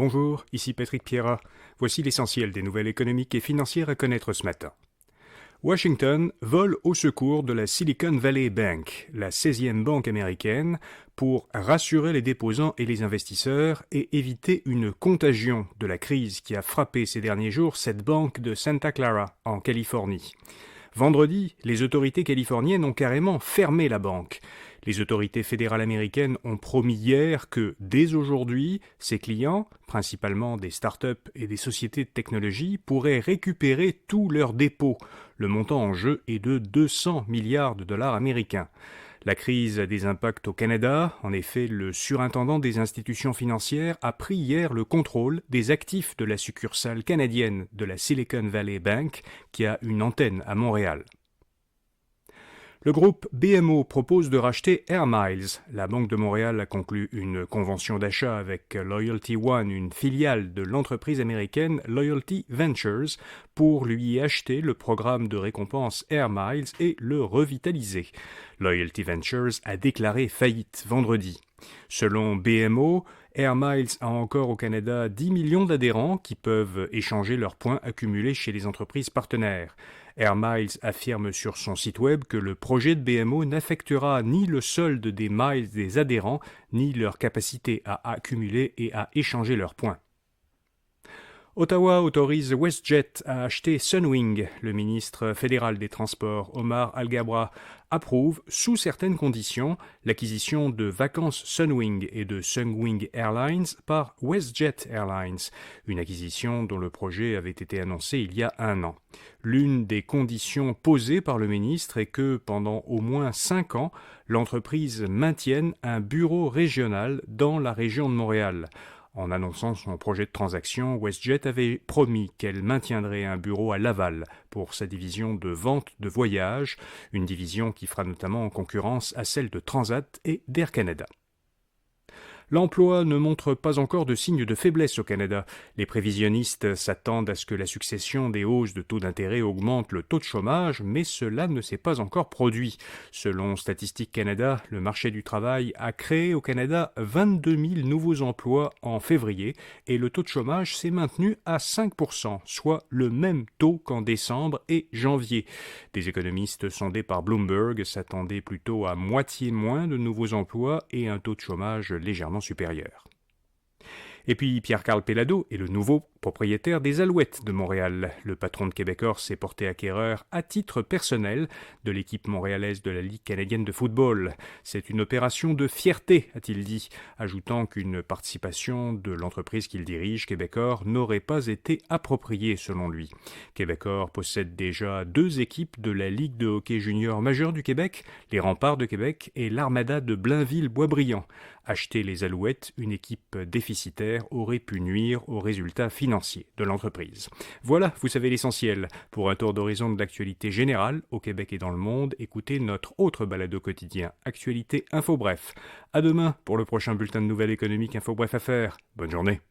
Bonjour, ici Patrick Pierrat. Voici l'essentiel des nouvelles économiques et financières à connaître ce matin. Washington vole au secours de la Silicon Valley Bank, la 16e banque américaine, pour rassurer les déposants et les investisseurs et éviter une contagion de la crise qui a frappé ces derniers jours cette banque de Santa Clara, en Californie. Vendredi, les autorités californiennes ont carrément fermé la banque. Les autorités fédérales américaines ont promis hier que, dès aujourd'hui, ses clients, principalement des start-up et des sociétés de technologie, pourraient récupérer tous leurs dépôts. Le montant en jeu est de 200 milliards de dollars américains. La crise a des impacts au Canada. En effet, le surintendant des institutions financières a pris hier le contrôle des actifs de la succursale canadienne de la Silicon Valley Bank, qui a une antenne à Montréal. Le groupe BMO propose de racheter Air Miles. La Banque de Montréal a conclu une convention d'achat avec Loyalty One, une filiale de l'entreprise américaine Loyalty Ventures, pour lui acheter le programme de récompense Air Miles et le revitaliser. Loyalty Ventures a déclaré faillite vendredi. Selon BMO, Air Miles a encore au Canada 10 millions d'adhérents qui peuvent échanger leurs points accumulés chez les entreprises partenaires. Air Miles affirme sur son site web que le projet de BMO n'affectera ni le solde des miles des adhérents, ni leur capacité à accumuler et à échanger leurs points. Ottawa autorise WestJet à acheter Sunwing. Le ministre fédéral des Transports, Omar Al-Ghabra, approuve, sous certaines conditions, l'acquisition de vacances Sunwing et de Sunwing Airlines par WestJet Airlines, une acquisition dont le projet avait été annoncé il y a 1 an. L'une des conditions posées par le ministre est que, pendant au moins 5 ans, l'entreprise maintienne un bureau régional dans la région de Montréal. En annonçant son projet de transaction, WestJet avait promis qu'elle maintiendrait un bureau à Laval pour sa division de vente de voyages, une division qui fera notamment en concurrence à celle de Transat et d'Air Canada. L'emploi ne montre pas encore de signes de faiblesse au Canada. Les prévisionnistes s'attendent à ce que la succession des hausses de taux d'intérêt augmente le taux de chômage, mais cela ne s'est pas encore produit. Selon Statistique Canada, le marché du travail a créé au Canada 22 000 nouveaux emplois en février et le taux de chômage s'est maintenu à 5%, soit le même taux qu'en décembre et janvier. Des économistes sondés par Bloomberg s'attendaient plutôt à moitié moins de nouveaux emplois et un taux de chômage légèrement supérieur. Et puis Pierre-Carl Péladeau est le nouveau propriétaire des Alouettes de Montréal. Le patron de Québecor s'est porté acquéreur à titre personnel de l'équipe montréalaise de la Ligue canadienne de football. C'est une opération de fierté, a-t-il dit, ajoutant qu'une participation de l'entreprise qu'il dirige, Québecor, n'aurait pas été appropriée selon lui. Québecor possède déjà 2 équipes de la Ligue de hockey junior majeure du Québec, les Remparts de Québec et l'Armada de Blainville-Boisbriand. Acheter les Alouettes, une équipe déficitaire, aurait pu nuire aux résultats financiers de l'entreprise. Voilà, vous savez l'essentiel. Pour un tour d'horizon de l'actualité générale, au Québec et dans le monde, écoutez notre autre balado quotidien, Actualité Info Bref. À demain pour le prochain bulletin de nouvelles économiques Info Bref Affaires. Bonne journée.